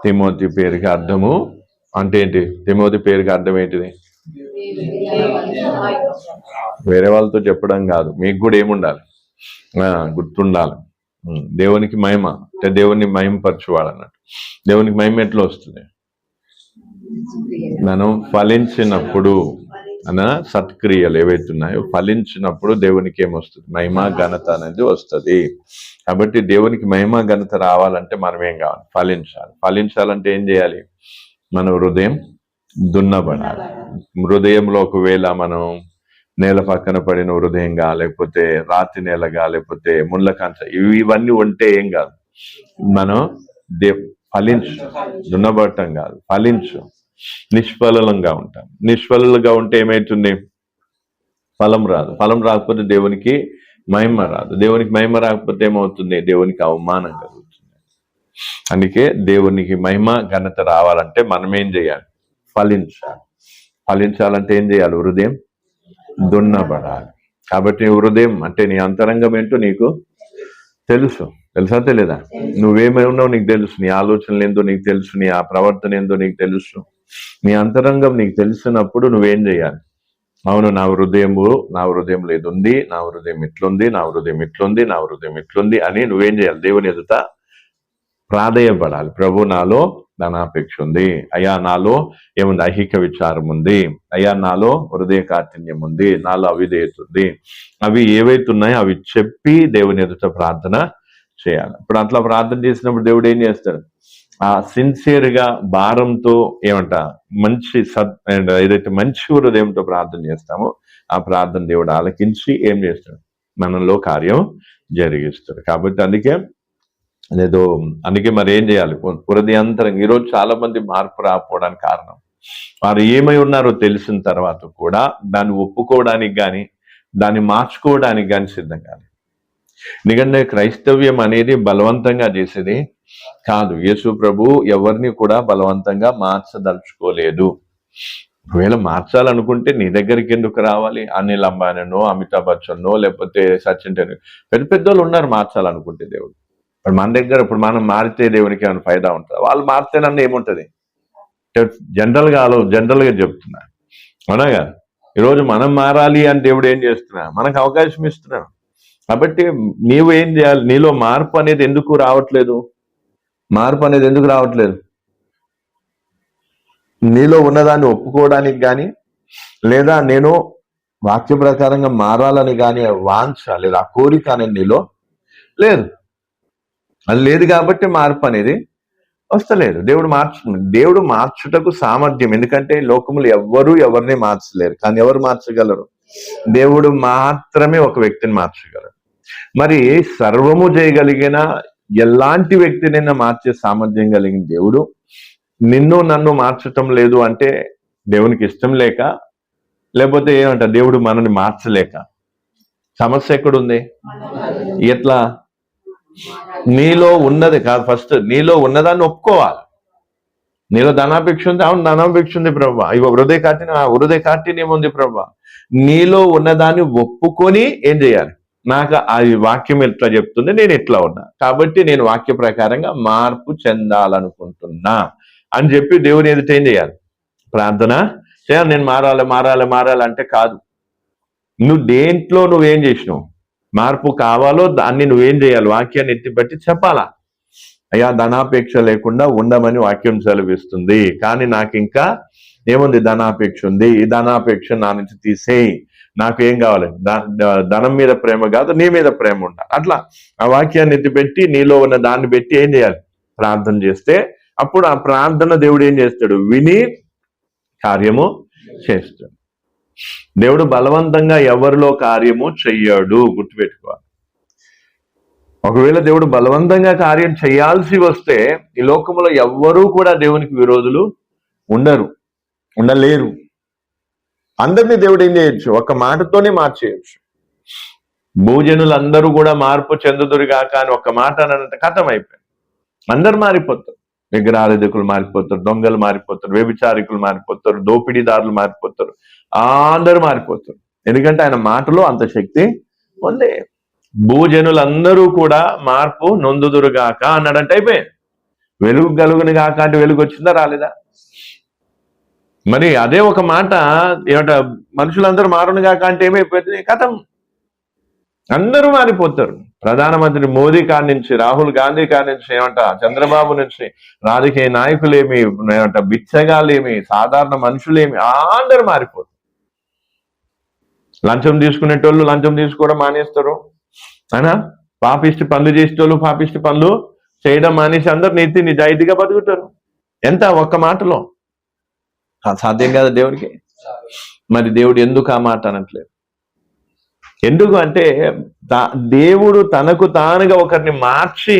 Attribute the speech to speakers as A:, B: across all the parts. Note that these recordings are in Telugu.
A: తిమోతి పేరుకి అర్థము అంటే ఏంటి? తిమోతి పేరుకి అర్థం ఏంటిది? వేరే వాళ్ళతో చెప్పడం కాదు, మీకు కూడా ఏముండాలి, గుర్తుండాలి. దేవునికి మహిమ అంటే దేవుని మహిమపరచువాడు అన్నట్టు. దేవునికి మహిమ ఎట్లా వస్తుంది? మనం ఫలించినప్పుడు అన్న సత్క్రియలు ఏవైతున్నాయో ఫలించినప్పుడు దేవునికి ఏమొస్తుంది? మహిమ ఘనత అనేది వస్తుంది. కాబట్టి దేవునికి మహిమ ఘనత రావాలంటే మనం ఏం కావాలి? ఫలించాలి. ఫలించాలంటే ఏం చేయాలి? మన హృదయం దున్నబడాలి. హృదయంలో ఒకవేళ మనం నేల పక్కన పడిన హృదయంగా, లేకపోతే రాతి నేలగా, లేకపోతే ముళ్ళ కంచ, ఇవన్నీ ఉంటే ఏం కాదు, మనం ఫలించు, దున్నబడటం కాదు, ఫలించు, నిష్ఫలంగా ఉంటాం. నిష్ఫలంగా ఉంటే ఏమైతుంది? ఫలం రాదు. ఫలం రాకపోతే దేవునికి మహిమ రాదు. దేవునికి మహిమ రాకపోతే ఏమవుతుంది? దేవునికి అవమానం కలుగుతుంది. అందుకే దేవునికి మహిమ ఘనత రావాలంటే మనం ఏం చేయాలి? ఫలించాలి. ఫలించాలంటే ఏం చేయాలి? హృదయం దున్నబడాలి. కాబట్టి నీ హృదయం అంటే నీ అంతరంగం ఏంటో నీకు తెలుసా తెలియదా? నువ్వేమై ఉన్నావు నీకు తెలుసు. నీ ఆలోచనలు ఏందో నీకు తెలుసు. నీ ఆ ప్రవర్తన ఏందో నీకు తెలుసు. నీ అంతరంగం నీకు తెలిసినప్పుడు నువ్వేం చేయాలి? అవును, నా హృదయంలో ఇది ఉంది, నా హృదయం ఇట్లుంది, నా హృదయం ఇట్లుంది, నా హృదయం ఇట్లుంది అని నువ్వేం చేయాలి? దేవుని ఎదుట ప్రాధేయపడాలి. ప్రభు, నాలో ధనాపేక్ష ఉంది అయ్యా, నాలో ఏముంది? ఐహిక విచారం ఉంది అయ్యా, నాలో హృదయ కాఠిన్యం ఉంది, నాలో అవిధేయత ఉంది. అవి ఏవైతున్నాయో అవి చెప్పి దేవుని ఎదుట ప్రార్థన చేయాలి. ఇప్పుడు అట్లా ప్రార్థన చేసినప్పుడు దేవుడు ఏం చేస్తాడు? ఆ సిన్సియర్గా భారంతో మంచి ఏదైతే మంచి హృదయంతో ప్రార్థన చేస్తామో ఆ ప్రార్థన దేవుడు ఆలకించి ఏం చేస్తాడు? మనలో కార్యం జరిగిస్తాడు. కాబట్టి అందుకే మరి ఏం చేయాలి? హృదయాంతరం. ఈరోజు చాలా మంది మార్పు రాకపోవడానికి కారణం, వారు ఏమై ఉన్నారో తెలిసిన తర్వాత కూడా దాన్ని ఒప్పుకోవడానికి కానీ దాన్ని మార్చుకోవడానికి కానీ సిద్ధం కాదు. ఎందుకంటే క్రైస్తవ్యం అనేది బలవంతంగా చేసేది కాదు. యేసు ప్రభు ఎవరిని కూడా బలవంతంగా మార్చదలుచుకోలేదు. ఒకవేళ మార్చాలనుకుంటే నీ దగ్గరికి ఎందుకు రావాలి? అనిల్ అంబానీనో, అమితాబ్ బచ్చన్నో, లేకపోతే సచిన్ టెండూల్కర్, పెద్ద వాళ్ళు ఉన్నారు మార్చాలనుకుంటే. దేవుడు ఇప్పుడు మన దగ్గర, ఇప్పుడు మనం మారితే దేవునికి ఏమైనా ఫైదా ఉంటుంది? వాళ్ళు మారితే నన్ను ఏముంటుంది? జనరల్గా చెప్తున్నా, అవునాగా. ఈరోజు మనం మారాలి అని దేవుడు ఏం చేస్తున్నా? మనకు అవకాశం ఇస్తున్నాడు. కాబట్టి నీవు ఏం చేయాలి? నీలో మార్పు అనేది ఎందుకు రావట్లేదు? నీలో ఉన్నదాన్ని ఒప్పుకోవడానికి కానీ, లేదా నేను వాక్య ప్రకారంగా మారాలని కానీ వాంఛ లేదా ఆ కోరిక అనేది నీలో లేదు. అది లేదు కాబట్టి మార్పు అనేది వస్తలేదు. దేవుడు మార్చుటకు సామర్థ్యం. ఎందుకంటే లోకములు ఎవరిని మార్చలేరు, కానీ ఎవరు మార్చగలరు? దేవుడు మాత్రమే ఒక వ్యక్తిని మార్చగలరు. మరి సర్వము చేయగలిగిన ఎలాంటి వ్యక్తినైనా మార్చే సామర్థ్యం కలిగిన దేవుడు నిన్ను నన్ను మార్చటం లేదు అంటే దేవునికి ఇష్టం లేక, లేకపోతే దేవుడు మనల్ని మార్చలేక? సమస్య ఎక్కడుంది? ఎట్లా? నీలో ఉన్నది కాదు, ఫస్ట్ నీలో ఉన్నదాన్ని ఒప్పుకోవాలి. నీలో ధనాపేక్ష ఉంది, అవును ధనాపేక్ష ఉంది ప్రభా, హృదయ కాఠిన్యం ఉంది ప్రభా. నీలో ఉన్నదాన్ని ఒప్పుకొని ఏం చేయాలి? నాకు ఆ వాక్యం ఎట్లా చెప్తుంది, నేను ఎట్లా ఉన్నా, కాబట్టి నేను వాక్య ప్రకారంగా మార్పు చెందాలనుకుంటున్నా అని చెప్పి దేవుని ఎదుట ఏం చేయాలి? ప్రార్థన చేయాలి. నేను మారాలి అంటే కాదు. నువ్వు దేంట్లో నువ్వేం చేసినావు? మార్పు కావాలో దాన్ని నువ్వేం చేయాలి? వాక్యాన్ని ఎత్తిపట్టి చెప్పాలా? అయ్యా, ధనాపేక్ష లేకుండా ఉండమని వాక్యం సెలవిస్తుంది, కానీ నాకు ఇంకా ఏముంది? ధనాపేక్ష ఉంది. ఈ ధనాపేక్ష నా నుంచి తీసేయి. నాకు ఏం కావాలి? ధనం మీద ప్రేమ కాదు, నీ మీద ప్రేమ ఉండాలి. అట్లా ఆ వాక్యాన్ని ఎత్తిపెట్టి నీలో ఉన్న దాన్ని పెట్టి ఏం చేయాలి? ప్రార్థన చేస్తే అప్పుడు ఆ ప్రార్థన దేవుడు ఏం చేస్తాడు? విని కార్యము చేస్తాడు. దేవుడు బలవంతంగా ఎవరిలో కార్యము చెయ్యడు, గుర్తుపెట్టుకోవాలి. ఒకవేళ దేవుడు బలవంతంగా కార్యం చేయాల్సి వస్తే ఈ లోకంలో ఎవ్వరూ కూడా దేవునికి విరోధులు ఉండలేరు. అందరినీ దేవుడు ఏం చేయొచ్చు? ఒక్క మాటతోనే మార్చేయచ్చు. భూజనులందరూ కూడా మార్పు చెందుదురుగాక అని ఒక్క మాట అనంత కథం అయిపోయింది. అందరు మారిపోతారు. విగ్రహారాధకులు మారిపోతారు, దొంగలు మారిపోతారు, వ్యభిచారికులు మారిపోతారు, దోపిడీదారులు మారిపోతారు, అందరూ మారిపోతారు. ఎందుకంటే ఆయన మాటలో అంత శక్తి ఉంది. భూజనులందరూ కూడా మార్పు నొందుదురుగాక అన్నాడంటే అయిపోయింది. వెలుగు కలుగుని కాక అంటే వెలుగు వచ్చిందా రాలేదా? మరి అదే ఒక మాట ఏమంట, మనుషులందరూ మారును కాక అంటే ఏమైపోతుంది? కథం, అందరూ మారిపోతారు. ప్రధానమంత్రి మోదీ కాడి నుంచి, రాహుల్ గాంధీ కాడి నుంచి, ఏమంట చంద్రబాబు నుంచి, రాజకీయ నాయకులేమి, ఏమంట బిచ్చగాలేమి, సాధారణ మనుషులేమి, అందరూ మారిపోతారు. లంచం తీసుకునేటోళ్ళు లంచం తీసుకోవడం మానేస్తారు, అయినా పాపిష్టి పనులు చేసేటోళ్ళు పాపిష్టి పనులు చేయడం మానేసి అందరు నీతి నిజాయితీగా బతుకుతారు. ఎంత ఒక్క మాటలో? సాధ్యం కాదు దేవుడికి. మరి దేవుడు ఎందుకు ఆ మాట అనట్లేదు? ఎందుకు అంటే దేవుడు తనకు తానుగా ఒకరిని మార్చి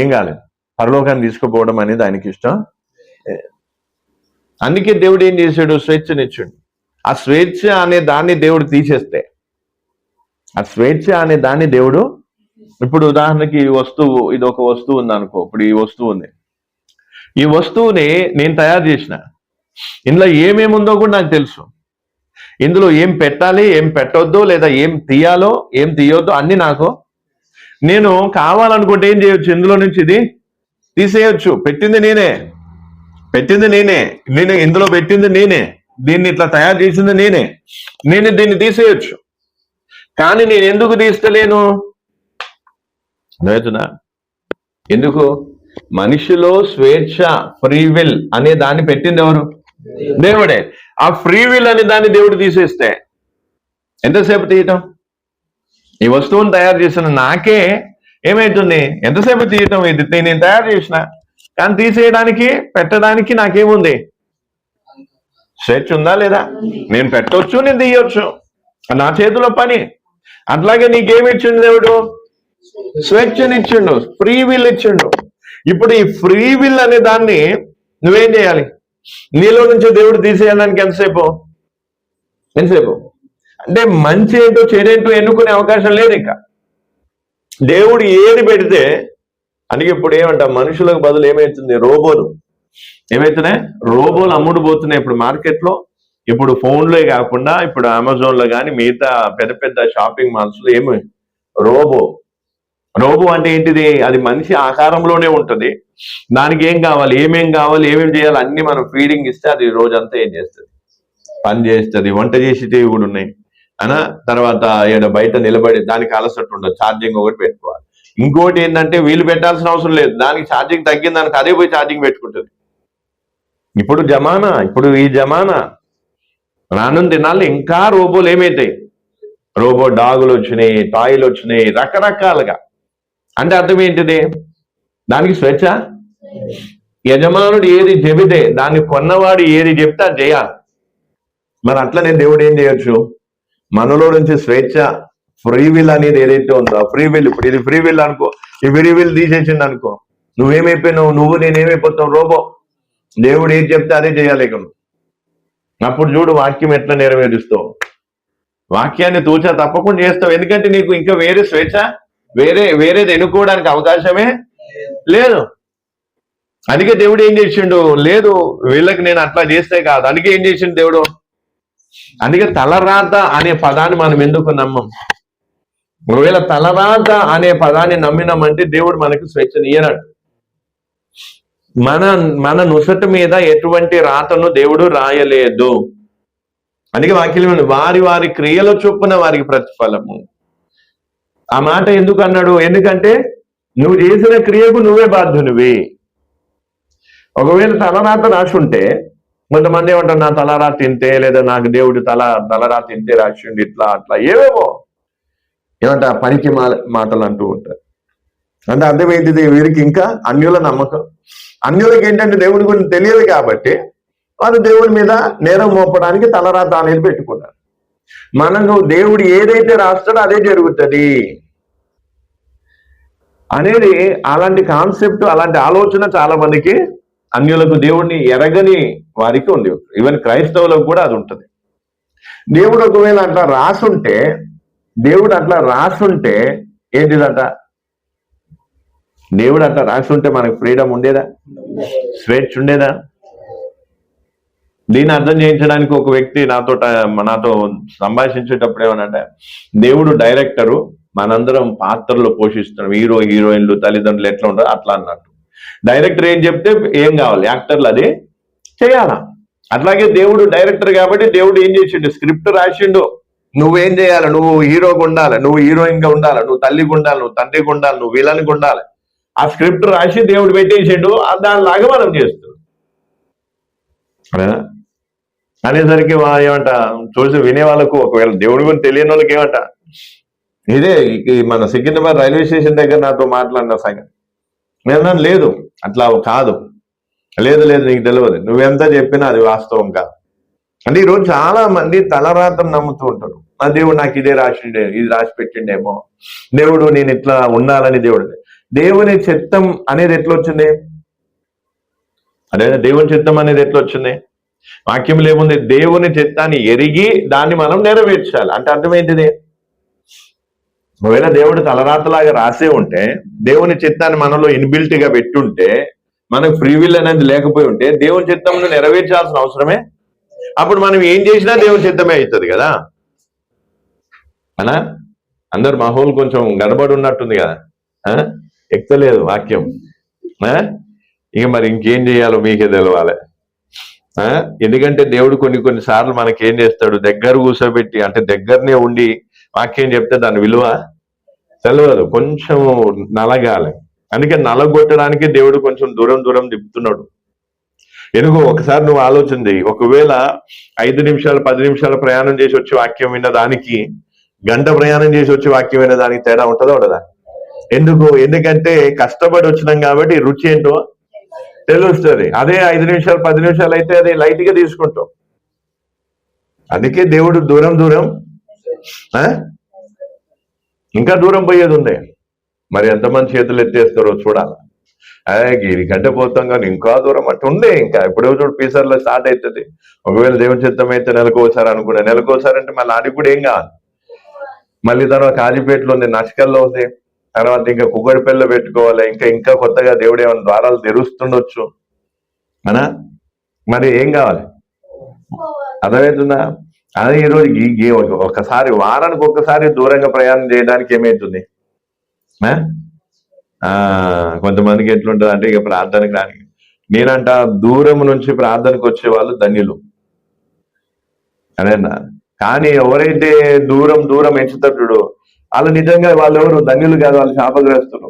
A: ఏం కాలేదు, పరలోకాన్ని తీసుకుపోవడం అనేది ఆయనకి ఇష్టం. అందుకే దేవుడు ఏం చేశాడు? స్వేచ్ఛనిచ్చాడు. ఆ స్వేచ్ఛ అనే దాన్ని దేవుడు తీసేస్తే, ఆ స్వేచ్ఛ అనే దాన్ని దేవుడు, ఇప్పుడు ఉదాహరణకి ఈ వస్తువు, ఇది ఒక వస్తువు ఉంది అనుకో. ఇప్పుడు ఈ వస్తువు ఉంది, ఈ వస్తువుని నేను తయారు చేసిన, ఇందులో ఏమేమి ఉందో కూడా నాకు తెలుసు. ఇందులో ఏం పెట్టాలి, ఏం పెట్టొద్దు, లేదా ఏం తీయాలో ఏం తీయొద్దు అన్ని నాకు. నేను కావాలనుకుంటే ఏం చేయొచ్చు, ఇందులో నుంచి ఇది తీసేయొచ్చు. పెట్టింది నేనే, నేను ఇందులో పెట్టింది నేనే, దీన్ని ఇట్లా తయారు చేసింది నేనే దీన్ని తీసేయొచ్చు. కానీ నేను ఎందుకు తీస్తలేను? అర్థమవుతుందా? ఎందుకు? మనిషిలో స్వేచ్ఛ, ఫ్రీ విల్ అనే దాన్ని పెట్టింది ఎవరు? దేవుడే. ఆ ఫ్రీ విల్ అనే దాన్ని దేవుడు తీసేస్తే ఎంతసేపు తీయటం? ఈ వస్తువుని తయారు చేసిన నాకే ఏమైతుంది? ఎంతసేపు తీయటం? ఇది నేను తయారు చేసిన, కానీ తీసేయడానికి పెట్టడానికి నాకేముంది? స్వేచ్ఛ ఉందా లేదా? నేను పెట్టవచ్చు, నేను తీయొచ్చు, నా చేతిలో పని. అట్లాగే నీకేమి ఇచ్చిండు దేవుడు? స్వేచ్ఛనిచ్చిండు, ఫ్రీ విల్ ఇచ్చిండు. ఇప్పుడు ఈ ఫ్రీ విల్ అనే దాన్ని నువ్వేం చేయాలి? నీలో నుంచి దేవుడు తీసేయడానికి ఎంతసేపు? అంటే మంచి ఏంటో చెడేంటో ఎన్నుకునే అవకాశం లేదు ఇంకా. దేవుడు ఏది పెడితే, అందుకే ఇప్పుడు ఏమంటాం, మనుషులకు బదులు ఏమవుతుంది? రోబోలు ఏమవుతున్నాయి? రోబోలు అమ్ముడు పోతున్నాయి ఇప్పుడు మార్కెట్లో. ఇప్పుడు ఫోన్లే కాకుండా ఇప్పుడు అమెజాన్లో కానీ మిగతా పెద్ద పెద్ద షాపింగ్ మాల్స్లో ఏమి రోబో అంటే ఏంటిది? అది మనిషి ఆకారంలోనే ఉంటుంది. దానికి ఏం కావాలి, ఏమేం చేయాలి అన్ని మనం ఫీడింగ్ ఇస్తే అది రోజంతా ఏం చేస్తుంది? పని చేస్తుంది. వంట చేసేటివి కూడా ఉన్నాయి అనా. తర్వాత ఏదో బయట నిలబడి దానికి అలసట ఉండదు, ఛార్జింగ్ ఒకటి పెట్టుకోవాలి. ఇంకోటి ఏంటంటే వీళ్ళు పెట్టాల్సిన అవసరం లేదు, దానికి ఛార్జింగ్ తగ్గింది దానికి అదే పోయి ఛార్జింగ్ పెట్టుకుంటుంది. ఇప్పుడు ఈ జమానా రానున్న దినాల్లో ఇంకా రోబోలు ఏమైతాయి? రోబో డాగులు వచ్చినాయి, టాయ్లు వచ్చినాయి, రకరకాలుగా. అంటే అర్థం ఏంటిది? దానికి స్వేచ్ఛ. యజమానుడు ఏది చెబితే, దాన్ని కొన్నవాడు ఏది చెప్తే అది చేయాలి. మరి అట్లనే దేవుడు ఏం చేయొచ్చు? మనలో నుంచి స్వేచ్ఛ, ఫ్రీ విల్ అనేది ఏదైతే ఉందో ఫ్రీ విల్, ఇప్పుడు ఇది ఫ్రీ విల్ అనుకో, ఈ ఫ్రీ విల్ తీసేసింది అనుకో, నువ్వేమైపోయినావు? నేనేమైపోతావు? రోబో. దేవుడు ఏది చెప్తే అదే చేయాలి. అప్పుడు చూడు వాక్యం ఎట్లా నెరవేరుస్తావు. వాక్యాన్ని తూచా తప్పకుండా చేస్తావు. ఎందుకంటే నీకు ఇంకా వేరే స్వేచ్ఛ, వేరేది ఎన్నుకోవడానికి అవకాశమే లేదు. అందుకే దేవుడు ఏం చేసిండు? లేదు వీళ్ళకి నేను అట్లా చేస్తే కాదు. అందుకే ఏం చేసిండు దేవుడు? అందుకే తలరాత అనే పదాన్ని మనం ఎందుకు నమ్మం? ఒకవేళ తలరాత అనే పదాన్ని నమ్మినామంటే దేవుడు మనకు స్వేచ్ఛనియనట్టు. మన నుసట మీద ఎటువంటి రాతను దేవుడు రాయలేదు. అందుకే వాక్యం వారి క్రియల చొప్పున వారికి ప్రతిఫలము. ఆ మాట ఎందుకు అన్నాడు? ఎందుకంటే నువ్వు చేసిన క్రియకు నువ్వే బాధ్యునివి. ఒకవేళ తలరాత రాసుంటే కొంతమంది ఏమంటారు, నా తలరాత తింటే, లేదా నాకు దేవుడు తలరాత తింటే రాసిండు, ఇట్లా అట్లా ఏవేవో ఏమంటా పనికి మాటలు అంటూ ఉంటారు. అంటే అర్థం ఏంటిది? వీరికి ఇంకా అన్యుల నమ్మకం. అన్యులకి ఏంటంటే దేవుడి గురించి తెలియదు కాబట్టి వారు దేవుడి మీద నేరం మోపడానికి తలరాత అనేది పెట్టుకున్నారు. మనకు దేవుడు ఏదైతే రాస్తాడో అదే జరుగుతుంది అనేది అలాంటి కాన్సెప్ట్, అలాంటి ఆలోచన చాలా మందికి, అన్యులకు దేవుడిని ఎరగని వారికి ఉంది. ఈవెన్ క్రైస్తవులకు కూడా అది ఉంటుంది. దేవుడు ఒకవేళ అట్లా రాసుంటే ఏంటిదట? దేవుడు అట్లా రాసుంటే మనకు ఫ్రీడమ్ ఉండేదా? స్వేచ్ఛ ఉండేదా? దీన్ని అర్థం చేయించడానికి ఒక వ్యక్తి నాతో సంభాషించేటప్పుడు ఏమనంటే, దేవుడు డైరెక్టరు, మనందరం పాత్రలు పోషిస్తున్నాం, హీరోయిన్లు తల్లిదండ్రులు ఎట్లా ఉంటారు అట్లా అన్నట్టు. డైరెక్టర్ ఏం చెప్తే ఏం కావాలి, యాక్టర్లు అది చేయాలా. అట్లాగే దేవుడు డైరెక్టర్ కాబట్టి దేవుడు ఏం చేసిండు, స్క్రిప్ట్ రాసిండు. నువ్వేం చేయాలి, నువ్వు హీరోగా ఉండాలి, నువ్వు హీరోయిన్ గా ఉండాలి, నువ్వు తల్లికి ఉండాలి, నువ్వు తండ్రికి ఉండాలి, నువ్వు విలన్కి ఉండాలి. ఆ స్క్రిప్ట్ రాసి దేవుడు పెట్టేసిండు, దానిలాగా మనం చేస్తున్నాం అనేసరికి ఏమంట చూసి వినే వాళ్ళకు, ఒకవేళ దేవుడి గురించి తెలియని వాళ్ళకి ఏమంట, ఇదే మన సికింద్రాబాద్ రైల్వే స్టేషన్ దగ్గర నాతో మాట్లాడిన సంగతి నేను లేదు, అట్లా కాదు, లేదు నీకు తెలియదు, నువ్వెంత చెప్పినా అది వాస్తవం కాదు. అంటే ఈరోజు చాలా మంది తలరాతం నమ్ముతూ ఉంటారు. ఆ దేవుడు నాకు ఇదే రాసిండే, ఇది రాసి పెట్టిండేమో, దేవుడు నేను ఇట్లా ఉండాలని. దేవుని చిత్తం అనేది ఎట్లా వచ్చింది, అదే దేవుని చిత్తం అనేది ఎట్లా వచ్చింది, వాక్యంలో ఏముంది, దేవుని చిత్తాన్ని ఎరిగి దాన్ని మనం నెరవేర్చాలి. అంటే అర్థమైంది, ఒకవేళ దేవుడు తలరాతలాగా రాసే ఉంటే, దేవుని చిత్తాన్ని మనలో ఇన్బిల్ట్ గా పెట్టుంటే, మనకు ఫ్రీ విల్ అనేది లేకపోయి ఉంటే దేవుని చిత్తంను నెరవేర్చాల్సిన అవసరమే. అప్పుడు మనం ఏం చేసినా దేవుని చిత్తమే అవుతుంది కదా అనా. అందరు మా హోల్ కొంచెం గడబడి ఉన్నట్టుంది కదా, ఎక్కలేదు వాక్యం. ఇక మరి ఇంకేం చేయాలో మీకే తెలవాలి. ఎందుకంటే దేవుడు కొన్ని సార్లు మనకేం చేస్తాడు, దగ్గర కూర్చోబెట్టి, అంటే దగ్గరనే ఉండి వాక్యం చెప్తే దాని విలువ తెలియదు, కొంచెం నలగాలి. అందుకే నలగొట్టడానికి దేవుడు కొంచెం దూరం తిప్పుతున్నాడు. ఎందుకో ఒకసారి నువ్వు ఆలోచన చేయి, ఒకవేళ 5 నిమిషాలు 10 నిమిషాలు ప్రయాణం చేసి వచ్చి వాక్యం విన్న దానికి, గంట ప్రయాణం చేసి వచ్చి వాక్యం విన్న దానికి తేడా ఉంటుందా ఉండదా? ఎందుకంటే కష్టపడి వచ్చినాం కాబట్టి రుచి ఏంటో తెలుస్తుంది. అదే 5 నిమిషాలు 10 నిమిషాలు అయితే అది లైట్ గా తీసుకుంటాం. అందుకే దేవుడు దూరం ఇంకా దూరం పోయేది ఉంది. మరి ఎంతమంది చేతులు ఎత్తేస్తారో చూడాలి. వీరికంటే పోతాం కానీ ఇంకా దూరం అంటే ఉండే. ఇంకా ఇప్పుడు చూడు పీసర్లో స్టార్ట్ అవుతుంది. ఒకవేళ దేవుని చిత్తం అయితే నెలకోసారి అనుకున్నా, నెలకోసారి అంటే మళ్ళీ ఆడికి కూడా ఏం కావాలి. మళ్ళీ తర్వాత కాజీపేటలో ఉంది, నష్కల్లో ఉంది, తర్వాత ఇంకా కుక్కడిపల్లిలో పెట్టుకోవాలి. ఇంకా కొత్తగా దేవుడు ఏమైనా ద్వారాలు తెరుస్తుండొచ్చు అనా. మరి ఏం కావాలి, అర్థమవుతుందా? అదే ఈరోజు ఒకసారి వారానికి ఒక్కసారి దూరంగా ప్రయాణం చేయడానికి ఏమవుతుంది, కొంతమందికి ఎట్లుంటుంది అంటే ఇక ప్రార్థనకి రాని. నేనంట దూరం నుంచి ప్రార్థనకు వచ్చే వాళ్ళు ధన్యులు అదేనా. కానీ ఎవరైతే దూరం ఎంచుతాడు వాళ్ళు నిజంగా వాళ్ళు ఎవరు ధన్యులు కాదు, వాళ్ళు శాపగ్రస్తులు.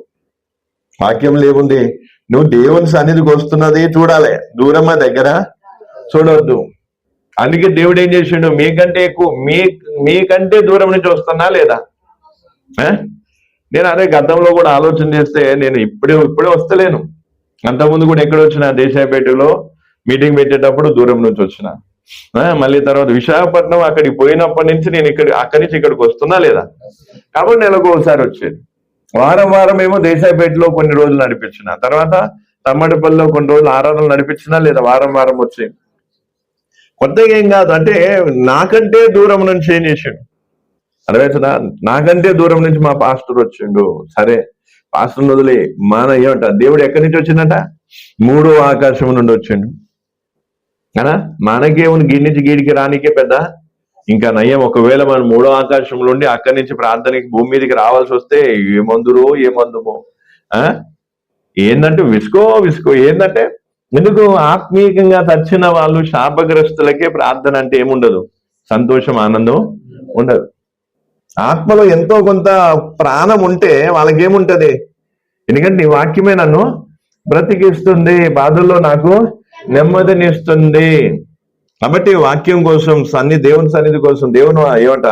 A: వాక్యం లేవుంది, నువ్వు దేవుని సన్నిధికి వస్తున్నది చూడాలి, దూరమా దగ్గర చూడవద్దు. అందుకే దేవుడు ఏం చేసిండు, మీకంటే ఎక్కువ మీకంటే దూరం నుంచి వస్తున్నా లేదా. నేను అదే గతంలో కూడా ఆలోచన చేస్తే నేను ఇప్పుడే వస్తలేను. అంతకుముందు కూడా ఎక్కడ వచ్చిన, దేశాయపేటలో మీటింగ్ పెట్టేటప్పుడు దూరం నుంచి వచ్చిన. మళ్ళీ తర్వాత విశాఖపట్నం అక్కడికి పోయినప్పటి నుంచి నేను అక్కడి నుంచి ఇక్కడికి వస్తున్నా లేదా. కాబట్టి నెలకు ఒకసారి వచ్చేది. వారం ఏమో దేశాయపేటలో కొన్ని రోజులు నడిపించిన, తర్వాత తమ్మడిపల్లిలో కొన్ని రోజులు ఆరాధనలు నడిపించినా లేదా, వారం వచ్చి. కొత్తగా ఏం కాదు, అంటే నాకంటే దూరం నుంచి ఏం చేసిండు అర్థమవుతుందా. నాకంటే దూరం నుంచి మా పాస్టర్ వచ్చిండు. సరే పాస్టర్ వదిలే, మన ఏమంట దేవుడు ఎక్కడి నుంచి వచ్చిందట, 3వ ఆకాశం నుండి వచ్చిండు కదా. మనకేముంది, గిడి నుంచి గీడికి రానికే పెద్ద ఇంకా నయ్యం. ఒకవేళ మనం 3వ ఆకాశంలో ఉండి అక్కడి నుంచి ప్రార్థనకి భూమి మీదకి రావాల్సి వస్తే ఏమందుమో ఏంటంటే విసుకో ఏంటంటే, ఎందుకు ఆత్మీయంగా చచ్చిన వాళ్ళు శాపగ్రస్తులకే ప్రార్థన అంటే ఏముండదు, సంతోషం ఆనందం ఉండదు. ఆత్మలో ఎంతో కొంత ప్రాణం ఉంటే వాళ్ళకేముంటది, ఎందుకంటే నీ వాక్యమే నన్ను బ్రతికిస్తుంది, బాధల్లో నాకు నెమ్మదినిస్తుంది. కాబట్టి వాక్యం కోసం దేవుని సన్నిధి కోసం, దేవుని ఏమంట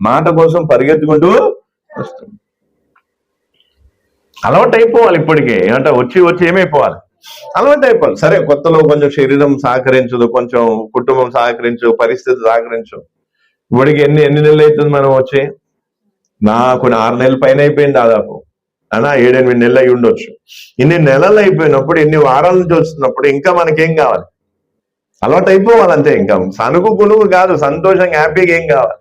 A: మాట కోసం పరిగెత్తుకుంటూ వస్తుంది. అలవాటు అయిపోవాలి. ఇప్పటికే ఏమంట వచ్చి ఏమైపోవాలి, అలవాటు అయిపోవాలి. సరే కొత్తలో కొంచెం శరీరం సహకరించదు, కొంచెం కుటుంబం సహకరించు, పరిస్థితి సహకరించు. ఇప్పటికి ఎన్ని నెలలు అవుతుంది మనం వచ్చి, నాకు 6 నెలల పైన అయిపోయింది దాదాపు, 7-8 నెలలు అయి ఉండొచ్చు. ఇన్ని నెలలు అయిపోయినప్పుడు, ఇన్ని వారాల నుంచి వస్తున్నప్పుడు ఇంకా మనకేం కావాలి, అలవాటు అయిపోవాలంతే. ఇంకా సనుగు గునుగు కాదు, సంతోషంగా హ్యాపీగా ఏం కావాలి.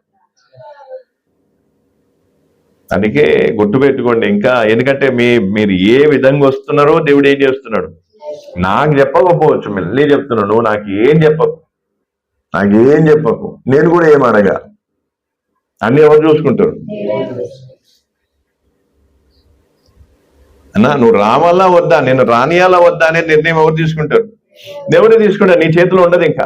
A: అందుకే గుర్తు పెట్టుకోండి. ఇంకా ఎందుకంటే మీరు ఏ విధంగా వస్తున్నారో దేవుడు ఏం చేస్తున్నాడు, నాకు చెప్పకపోవచ్చు, మళ్ళీ చెప్తున్నాడు, నువ్వు నాకేం చెప్పకు, నేను కూడా ఏమనగా, అన్ని ఎవరు చూసుకుంటారు. అన్నా నువ్వు రావాలా వద్దా, నేను రానియాలా వద్దా అనే నిర్ణయం ఎవరు తీసుకుంటారు? దేవుడే తీసుకుంటారు. నీ చేతిలో ఉండదు. ఇంకా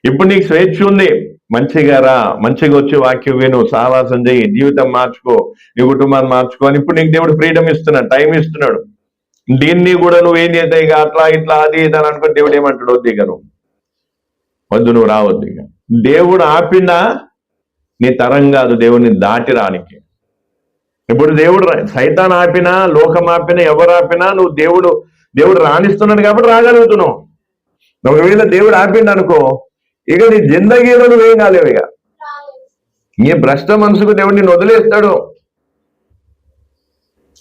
A: ఇప్పుడు నీకు స్వేచ్ఛ ఉంది. మంచిగా రా, మంచిగా వచ్చి వాక్యం విను, సావాసం చేయి, జీవితం మార్చుకో, నీ కుటుంబాన్ని మార్చుకో అని ఇప్పుడు నీకు దేవుడు ఫ్రీడమ్ ఇస్తున్నాడు, టైం ఇస్తున్నాడు. దీన్ని కూడా నువ్వేం చేస్తావు ఇక అట్లా ఇట్లా అది ఇది అని అనుకో, దేవుడు ఏమంటాడు? వద్దు ఇక నువ్వు వద్దు, నువ్వు రావద్దు. ఇక దేవుడు ఆపినా నీ తరం కాదు దేవుడిని దాటి రానికి. ఇప్పుడు దేవుడు సైతాన్ ఆపినా, లోకం ఆపినా, ఎవరు ఆపినా నువ్వు దేవుడు రాణిస్తున్నాడు కాబట్టి రాగలుగుతున్నావు. ఒకవేళ దేవుడు ఆపిండు అనుకో, ఇక నీ జిందగీలో నువ్వేం కాలేవు. ఇక నీ భ్రష్ట మనసుకు దేవుడు నిన్ను వదిలేస్తాడు.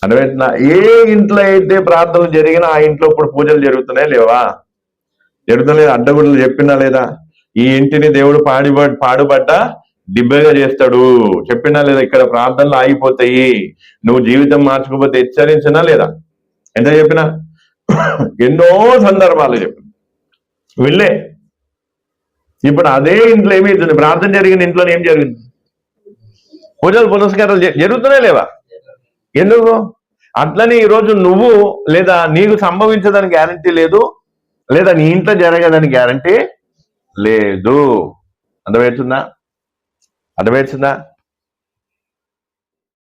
A: అర్థమవుతుందా? ఏ ఇంట్లో అయితే ప్రార్థనలు జరిగినా ఆ ఇంట్లో ఇప్పుడు పూజలు జరుగుతున్నాయి లేవా? జరుగుతున్నాయి. అడ్డగుడ్లు చెప్పినా లేదా? ఈ ఇంటిని దేవుడు పాడుబడ్డ దిబ్బగా చేస్తాడు చెప్పినా లేదా? ఇక్కడ ప్రార్థనలు ఆగిపోతాయి, నువ్వు జీవితం మార్చుకోకపోతే హెచ్చరించినా లేదా? ఎంత చెప్పినా ఎన్నో సందర్భాలు చెప్పిన వెళ్ళే. ఇప్పుడు అదే ఇంట్లో ఏమవుతుంది? ప్రార్థన జరిగిన ఇంట్లో ఏం జరిగింది? పూజలు పునస్కారాలు జరుగుతున్నాయి లేవా? ఎందుకు? అట్లనే ఈరోజు నువ్వు లేదా నీకు సంభవించడానికి గ్యారంటీ లేదు, లేదా నీ ఇంట్లో జరగదని గ్యారంటీ లేదు. అర్థమవుతుందా?